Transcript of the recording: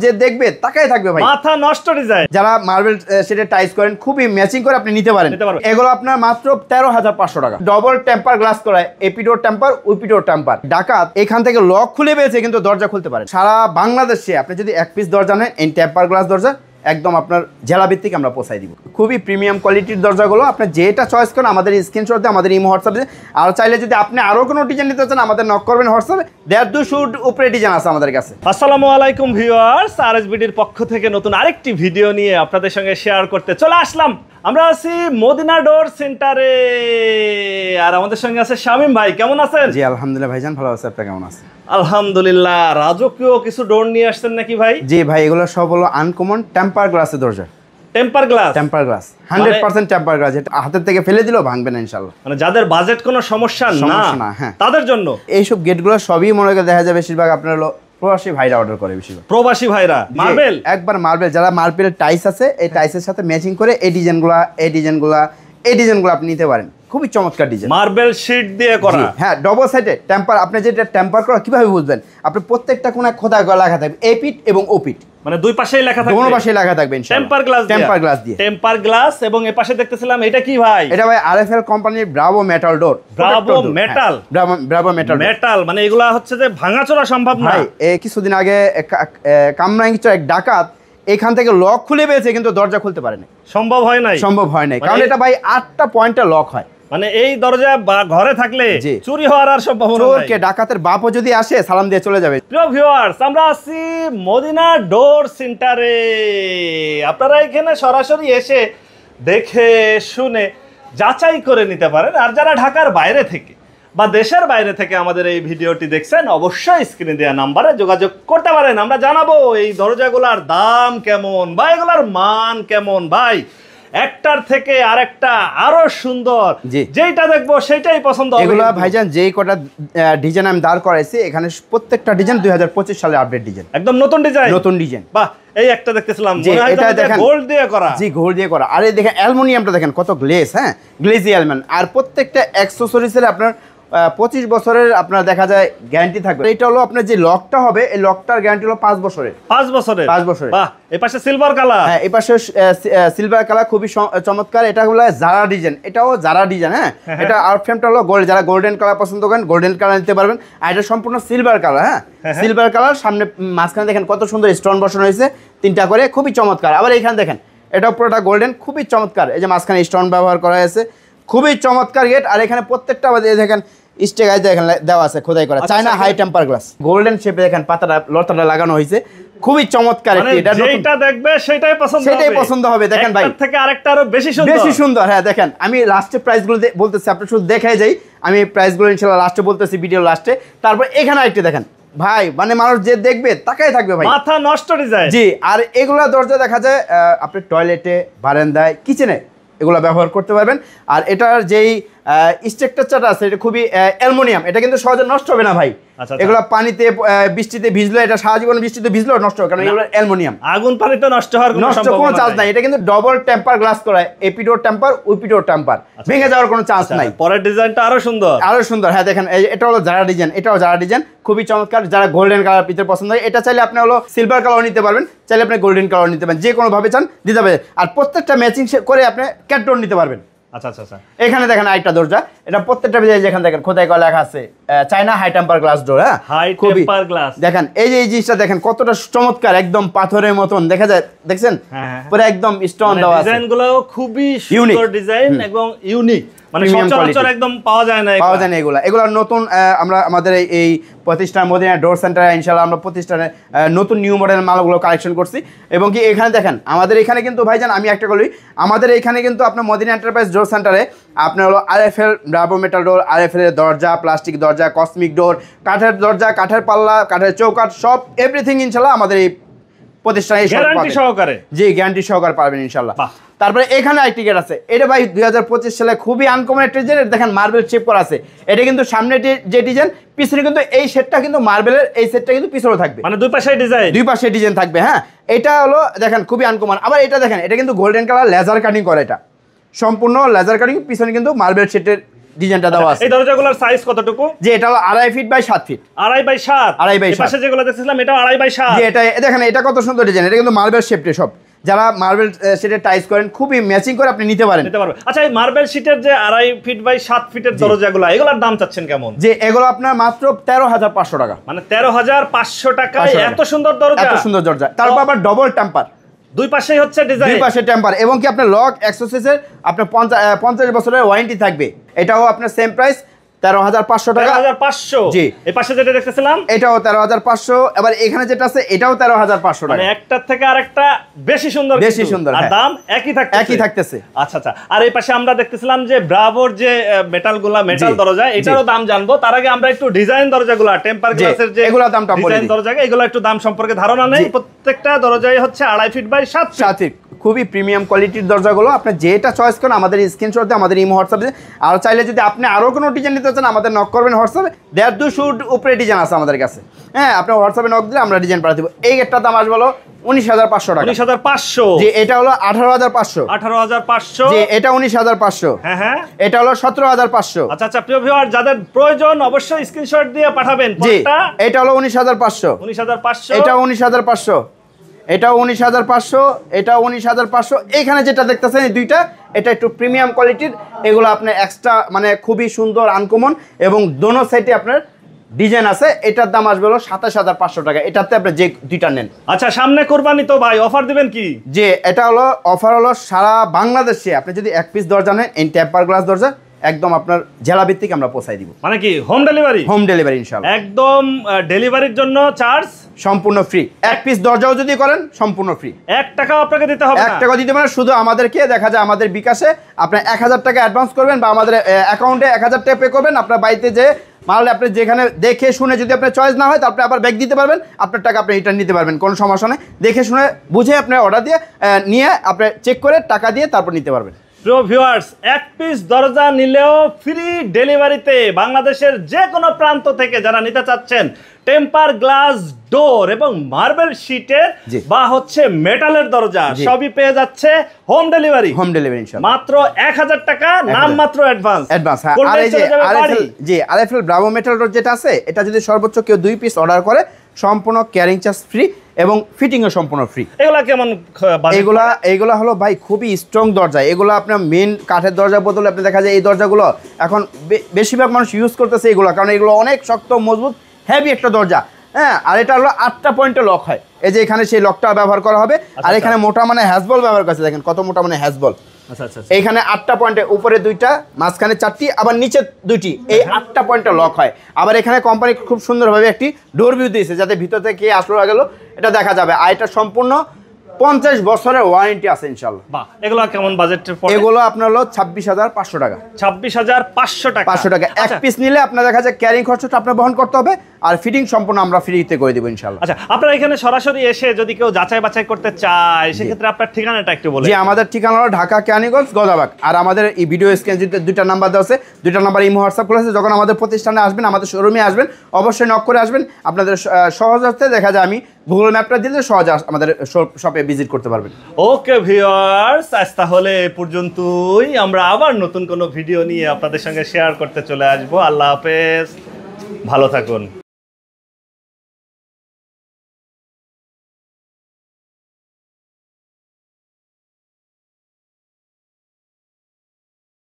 যে দেখবে তাকাই থাকবে ভাই, মাথা নষ্ট ডিজাইন। যারা মার্বেল সেটে টাইস করেন খুবই ম্যাচিং করে আপনি নিতে পারেন। এগুলো আপনার মাত্র 13,500 টাকা। ডবল টেম্পার গ্লাস করা, এপিডোর টেম্পার উইপিডোর টেম্পার। ডাকাত এখান থেকে লক খুলে পেয়েছে কিন্তু দরজা খুলতে পারে। সারা বাংলাদেশে আপনি যদি এক পিস দরজা নেন এই টেম্পার গ্লাস দরজা একদম আপনার জেলা ভিত্তিক আমরা পৌঁছাই দিব। খুবই প্রিমিয়াম কোয়ালিটির দরজাগুলো আপনি যেটা চয়েস করেন আমাদের স্ক্রিনশট দিয়ে, আমাদের ইমো হোয়াটসঅ্যাপে। আর চাইলে যদি আপনি আরও কোনো ডিজাইন নিতে চান আমাদের নক করবেন হোয়াটসঅ্যাপে। 150 উপরে ডিজাইন আছে আমাদের কাছে। আসসালামু আলাইকুম ভিউয়ার্স, আরএসবিডির পক্ষ থেকে নতুন আরেকটি ভিডিও নিয়ে আপনাদের সঙ্গে শেয়ার করতে চলে আসলাম। আমরা আছি মদিনা ডোর সেন্টারে, আর আমাদের সঙ্গে আছে শামীম ভাই। কেমন আছেন? জি আলহামদুলিল্লাহ ভাইজান, ভালো আছে। আপনি কেমন আছেন? আলহামদুলিল্লাহ। রাজকীয় কিছু ডোর নিয়ে আসছেন নাকি ভাই? জি ভাই, এগুলো সব হলো আনকমন টেম্পার গ্লাসের দরজা। Temper glass? Temper glass 100% temper glass, এটা হাতের থেকে ফেলে দিলেও ভাঙবে না ইনশাআল্লাহ। মানে যাদের বাজেট কোনো সমস্যা না হ্যাঁ তাদের জন্য এইসব গেটগুলো সবই মনে করে দেখা যায় বেশিরভাগ আপনার হলো প্রবাসী ভাইরা অর্ডার করে। বেশিরভাগ প্রবাসী ভাইরা মার্বেল, একবার মার্বেল, যারা মার্বেলের টাইস আছে এই টাইসের সাথে ম্যাচিং করে এই ডিজাইনগুলো আপনি নিতে পারেন। খুবই চমৎকার ডিজাইন, মার্বেল শীট দিয়ে করা। হ্যাঁ, ডবল সাইডে টেম্পার। আপনি যেটা টেম্পার করা কিভাবে বুঝবেন? আপনি প্রত্যেকটা কোণায় খোদাই করা লেখা থাকবে এপিট এবং ওপিট, মানে দুই পাশেই লেখা থাকবে, দুই পাশেই লেখা থাকবে টেম্পার গ্লাস দিয়ে। Temper glass. এবং এই পাশে দেখতেছিলাম এটা কি ভাই? এটা ভাই আরএফএল কোম্পানির Bravo metal door. Bravo metal মানে এগুলা হচ্ছে যে ভাঙাচোরা সম্ভব না ভাই। এই কিছুদিন আগে কামরাঙ্গীর এক ডাকাত এখান থেকে লক খুলে পেয়েছে কিন্তু দরজা খুলতে পারে না। সম্ভব হয় নাই কারণ এটা ভাই 8টা পয়েন্টে লক হয়। মানে এই দরজা ঘরে থাকলে চুরি হওয়ার আর সম্ভাবনা নাই। চোরকে ডাকাতের বাপও যদি আসে সালাম দিয়ে চলে যাবে। প্রিয় ভিউয়ার্স, আমরা আছি মদিনা ডোর সেন্টারে। আপনারা এখানে সরাসরি এসে দেখে শুনে যাচাই করে নিতে পারেন। আর যারা ঢাকার বাইরে থেকে বা দেশের বাইরে থেকে আমাদের এই ভিডিওটি দেখছেন অবশ্যই স্ক্রিনে দেওয়া নাম্বারে যোগাযোগ করতে পারেন। আমরা জানাবো এই দরজাগুলোর দাম কেমন বা এগুলোর মান কেমন। ভাই একটার থেকে আরেকটা আরো সুন্দর, যেটা দেখবো সেটাই পছন্দ হবে। এগুলা ভাইজান যেই কটা ডিজাইন আমি দাঁড় করাইছি এখানে প্রত্যেকটা ডিজাইন 2025 সালে আপডেট ডিজাইন, একদম নতুন ডিজাইন। বাহ, এই একটা দেখতেছিলাম এটা দেখেন গোল্ড দিয়ে করা। জি, গোল্ড দিয়ে করা। আর এই দেখেন অ্যালুমিনিয়ামটা দেখেন কত গ্লেজ, হ্যাঁ গ্লেজি অ্যালুমিনিয়াম। আর প্রত্যেকটা অ্যাকসেসরিজের আপনার 25 বছরের আপনার দেখা যায় গ্যারান্টি থাকবে। এটা হলো আপনার যে লকটা হবে এই লকটার গ্যারান্টি হলো 5 বছরের। 5 বছরের। বাহ, এই পাশে সিলভার কালার। হ্যাঁ, এই পাশে সিলভার কালার খুবই চমৎকার। এটা হলো জারা ডিজাইন, এটাও জারা ডিজাইন। হ্যাঁ, এটা আউট ফ্রেমটা হলো গোল্ড, যারা গোল্ডেন কালার পছন্দ করেন গোল্ডেন কালার নিতে পারবেন। আর এটা সম্পূর্ণ সিলভার কালার। হ্যাঁ, সিলভার কালার। সামনে মাঝখানে দেখেন কত সুন্দর স্টোন বসানো হয়েছে 3টা করে, খুবই চমৎকার। আবার এখানে দেখেন এটাও পুরোটা গোল্ডেন, খুবই চমৎকার। এই যে মাঝখানে স্টোন ব্যবহার করা হয়েছে, খুবই চমৎকার গেট। আর এখানে প্রত্যেকটা দেখেন স্টেগাইজ এখানে দেওয়া আছে খোদাই করা, China high temper glass. Golden শেপে দেখেন পাতাটা লতাটা লাগানো হয়েছে, খুবই চমৎকার। এটা যেটা দেখবে সেটাই পছন্দ হবে। দেখেন ভাই, থেকে আরেকটা আরো বেশি সুন্দর। হ্যাঁ দেখেন, আমি লাস্টে প্রাইসগুলো বলতেছি, আপনি শুধু দেখাই যাই। আমি প্রাইসগুলো ইনশাআল্লাহ লাস্টে বলতেছি, ভিডিও লাস্টে। তারপর এখানে আরেকটা দেখেন ভাই, মানে মানুষ যে দেখবে তাকাই থাকবে ভাই, মাথা নষ্ট ডিজাইন। জি, আর এগুলা দরজা দেখা যায় আপনি টয়লেটে, বারান্দায়, কিচেনে এগুলো ব্যবহার করতে পারবেন। আর এটার যেই স্ট্রাকচারটা আছে এটা খুবই অ্যালুমিনিয়াম, এটা কিন্তু সহজে নষ্ট হবে না ভাই। এগুলো পানিতে বৃষ্টিতে ভিজলো, এটা সারা জীবন বৃষ্টিতে ভিজলো নষ্ট হবে, কারণ এগুলো অ্যালুমিনিয়াম। আগুন পানিতে নষ্ট হওয়ার কোনো চান্স নাই। এটা কিন্তু ডবল টেম্পার গ্লাস করা, এপিডোর টেম্পার উইপিডোর টেম্পার, ভেঙে যাওয়ার কোনো চান্স নাই। পরের ডিজাইনটা আরো সুন্দর। হ্যাঁ দেখেন, এটা হলো জারা ডিজাইন, এটাও জারা ডিজাইন, খুবই চমৎকার। যারা গোল্ডেন কালার পিতে পছন্দ হয় এটা চাইলে আপনি হলো সিলভার কালার নিতে পারবেন, চাইলে আপনি গোল্ডেন কালার নিতে পারবেন, যে কোনো ভাবে চান দিতে পারবেন। আর প্রত্যেকটা ম্যাচিং করে আপনি ক্যাট ডোর নিতে পারবেন। আচ্ছা। এখানে দেখেন আরেকটা দরজা, এটা প্রত্যেকটা যেখানে দেখেন খোদাই করা লেখা আছে China high temper glass door. হ্যাঁ, হাই টেম্পার গ্লাস। দেখেন এই যে এই জিনিসটা দেখেন কতটা চমৎকার, একদম পাথরের মতন দেখা যায়, দেখছেন পুরো একদম স্টোন দেওয়া আছে। ডিজাইনগুলো খুবই সুন্দর ডিজাইন এবং ইউনিক, মানে সচরাচর একদম পাওয়া যায় না এগুলা নতুন। আমরা আমাদের এই প্রতিষ্ঠান মদিনা ডোর সেন্টারে ইনশাআল্লাহ আমরা প্রতিষ্ঠানে নতুন নিউ মডেল মালগুলো কালেকশন করছি। এবং কি এখানে দেখেন আমাদের এখানে কিন্তু ভাইজান আমি একটা বলি, আমাদের এখানে কিন্তু আপনার মদিনা এন্টারপ্রাইজ ডোর সেন্টারে আপনার হলো RFL Bravo metal door, RFL এর দরজা, প্লাস্টিক দরজা, কসমিক ডোর, কাঠের দরজা, কাঠের পাল্লা, কাঠের চৌকাঠ, সব এভরিথিং ইনশাআল্লাহ আমাদের এই প্রতিষ্ঠানে গ্যারান্টি সহকারে, জি গ্যারান্টি সহকারে পাবেন ইনশাআল্লাহ। তারপরে এখানে আরেকটি গেট আছে, এটা ভাই 2025 সালে খুবই আনকমন একটা ডিজাইন। দেখেন মার্বেল শেপ করা আছে, এটা কিন্তু সামনে যে ডিজাইন, পিছনে কিন্তু এই সেটটা কিন্তু মার্বেলের এই সেটটা কিন্তু পিছনে থাকবে, মানে দুই পাশে ডিজাইন থাকবে। হ্যাঁ, এটা হলো দেখেন খুবই আনকমন। আবার এটা দেখেন, এটা কিন্তু গোল্ডেন কালার লেজার কাটিং করা, এটা সম্পূর্ণ লেজার কাটিং, পিছনে কিন্তু মার্বেল শেটের ডিজাইনটা দেওয়া আছে। এই দরজাগুলোর সাইজ কতটুকু? যে এটা হলো 2.5 feet by 7 feet. 2.5 by 7। 2.5 by 7। পাশে যেগুলো দেখতেছিলাম এটাও 2.5 বাই 7। যে এটা দেখেন এটা কত সুন্দর ডিজাইন, এটা কিন্তু মার্বেল শেপে সব। যারা মার্বেল শেডের টাইস করেন খুবই ম্যাচিং করে আপনি নিতে পারেন। আচ্ছা, এই মার্বেল শীটের যে 2.5 ফিট বাই 7 ফিটের দরজাগুলো, এগুলোর দাম চাচ্ছেন কেমন? যে এগুলো আপনার মাত্র 13,500 টাকা। মানে 13,500 টাকায় এত সুন্দর দরজা। এত সুন্দর দরজা, তারপর আবার ডবল টেম্পার, দুই পাশেই হচ্ছে ডিজাইন, দুই পাশে টেম্পার, এবং কি আপনার লক অ্যাক্সেসরিজের আপনার 50 বছরের ওয়ারেন্টি থাকবে। এটাও আপনার সেম প্রাইস 13,500 টাকা। 13,500। জি। এই পাশে যেটা দেখতেছিলাম এটাও 13,500। এবার এখানে যেটা আছে এটাও 13,500 টাকা। মানে একটার থেকে আরেকটা বেশি সুন্দর, বেশি সুন্দর, আর হ্যাঁ। দাম একই থাকতেছে। আচ্ছা আচ্ছা। আর এই পাশে আমরা দেখতেছিলাম যে ব্রাভোর যে মেটাল দরজা, এটারও দাম জানবো। তার আগে আমরা একটু ডিজাইন দরজাগুলো, টেম্পার গ্লাসের যে এগুলোর দামটা বলে ডিজাইন দিই। দরজা, এগুলো একটু দাম সম্পর্কে ধারণা নেই। প্রত্যেকটা দরজাই হচ্ছে 2.5 ফিট বাই 7 ফিট। খুবই প্রিমিয়াম কোয়ালিটির দরজাগুলো। আপনি যেটা চয়েস করেন আমাদের স্ক্রিনশট দিয়ে, আমাদের ইমো হোয়াটসঅ্যাপে। আর চাইলে যদি আপনি আরও কোনো ডিজাইন নিতে চান আমাদের নক করবেন হোয়াটসঅ্যাপে। 150 উপরে ডিজাইন আছে আমাদের কাছে, হ্যাঁ। আপনি হোয়াটসঅ্যাপে নক দিলে আমরা ডিজাইন পাঠিয়ে দেবো। এই গেটটার দাম আসবে হলো 19,500 টাকা। 19,500। যে এটা হলো 18,500। 18,500। যে এটা 19,500। হ্যাঁ হ্যাঁ। এটা হলো 17,500। আচ্ছা আচ্ছা, প্রিয় ভিউয়ার, যাদের প্রয়োজন অবশ্যই স্ক্রিনশট দিয়ে পাঠাবেন। জি, এটা হলো 19,500। 19,500। এটা 19,500। এটাও 19,500। এটাও 19,500। এইখানে যেটা দেখতেছেন এই দুইটা, এটা একটু প্রিমিয়াম কোয়ালিটির। এগুলো আপনার এক্সট্রা মানে খুবই সুন্দর আনকমন, এবং দোনো সাইডে আপনার ডিজাইন আছে। এটার দাম আসবে হলো 27,500 টাকা। এটাতে আপনি যে দুইটা নেন। আচ্ছা, সামনে কোরবানি তো ভাই, অফার দিবেন কি? যে এটা হলো অফার হলো সারা বাংলাদেশে আপনি যদি 1 পিস দরজা নেন, এই টেম্পার গ্লাস দরজা একদম আপনার জেলা ভিত্তিক আমরা পৌঁছাই দিব। মানে কি হোম ডেলিভারি? হোম ডেলিভারি ইনশাআল্লাহ। একদম ডেলিভারির জন্য চার্জ সম্পূর্ণ ফ্রি। 1 পিস দরজাও যদি করেন সম্পূর্ণ ফ্রি। 1 টাকাও আপনাকে দিতে হবে না? 1 টাকা দিতে মানে শুধু আমাদেরকে দেখা যায় আমাদের বিকাশে আপনি 1,000 টাকা অ্যাডভান্স করবেন, বা আমাদের অ্যাকাউন্টে 1,000 টাকা পে করবেন। আপনার বাড়িতে যে মাল আপনি যেখানে দেখে শুনে যদি আপনার চয়েস না হয়, তারপরে আবার ব্যাক দিতে পারবেন। আপনার টাকা আপনি রিটার্ন নিতে পারবেন, কোনো সমস্যা নেই। দেখে শুনে বুঝে আপনি অর্ডার দিয়ে নিয়ে আপনি চেক করে টাকা দিয়ে তারপর নিতে পারবেন। প্রিয় ভিউয়ার্স, 1 পিস দরজা নিলেও ফ্রি ডেলিভারিতে বাংলাদেশের যে কোনো প্রান্ত থেকে যারা নিতে চাচ্ছেন টেম্পার গ্লাস ডোর এবং মার্বেল শীটের বা হচ্ছে মেটালের দরজা, সবই পেয়ে যাচ্ছে হোম ডেলিভারি। হোম ডেলিভারি ইনশাআল্লাহ। মাত্র 1,000 টাকা নাম মাত্র অ্যাডভান্স। হ্যাঁ। আর এই যে আরএফএল ব্রাভো মেটাল ডোর যেটা আছে, এটা যদি সর্বোচ্চ কেউ 2 পিস অর্ডার করে সম্পূর্ণ ক্যারিং চার্জ ফ্রি এবং ফিটিংও সম্পূর্ণ ফ্রি। এগুলা কেমন? এইগুলা হলো ভাই খুবই স্ট্রং দরজা। এগুলো আপনার মেন কাঠের দরজার বদলে আপনি দেখা যায় এই দরজাগুলো এখন বেশিরভাগ মানুষ ইউজ করতেছে এগুলো, কারণ এগুলো অনেক শক্ত মজবুত হেভি একটা দরজা, হ্যাঁ। আর এটা হলো 8টা পয়েন্টে লক হয়। এই যে এখানে সেই লকটা ব্যবহার করা হবে। আর এখানে মোটা মানে হ্যাজবল ব্যবহার করছে, দেখেন কত মোটা মানে হ্যাজবল। আচ্ছা আচ্ছা। এইখানে 8টা পয়েন্টে, উপরে 2টা, মাঝখানে 4টি, আবার নিচে 2টি, এই 8টা পয়েন্টে লক হয়। আবার এখানে কোম্পানি খুব সুন্দরভাবে একটি ডোর ভিউ দিয়েছে, যাতে ভিতর থেকে আসলো গেল এটা দেখা যাবে। আর এটা সম্পূর্ণ 50 বছরের ওয়ারেন্টি আছে ইনশাআল্লাহ। বাহ, এগুলো কেমন বাজেটের পড়ে? এগুলো আপনার হলো 26,500 টাকা। 26,500 টাকা। 500 টাকা। 1 পিস নিলে আপনার দেখা যায় ক্যারিং খরচটা আপনার বহন করতে হবে, আর ফিটিং সম্পূর্ণ আমরা ফ্রিতে করে দেব ইনশাআল্লাহ। আচ্ছা, আপনারা এখানে সরাসরি এসে যদি কেউ যাচাই বাছাই করতে চায়, সেক্ষেত্রে আপনার ঠিকানাটা একটু বলেন। জি, আমাদের ঠিকানা হলো ঢাকা কেরানীগঞ্জ গজাবাগ। আর আমাদের এই ভিডিও স্ক্রিনে দুইটা নাম্বার দেওয়া আছে, দুইটা নাম্বার ইমো হোয়াটসঅ্যাপ খোলা আছে। যখন আমাদের প্রতিষ্ঠানে আসবেন, আমাদের শোরুমে আসবেন, অবশ্যই নক করে আসবেন। আপনাদের সহজ হতে দেখা যায় আমি গুগল ম্যাপটা দিলে সহজে আমাদের শপে ভিজিট করতে পারবেন। ওকে ভিউয়ার্স, আজ তাহলে এ পর্যন্তই। আমরা আবার নতুন কোনো ভিডিও নিয়ে আপনাদের সঙ্গে শেয়ার করতে চলে আসবো। আল্লাহ হাফেজ, ভালো থাকুন।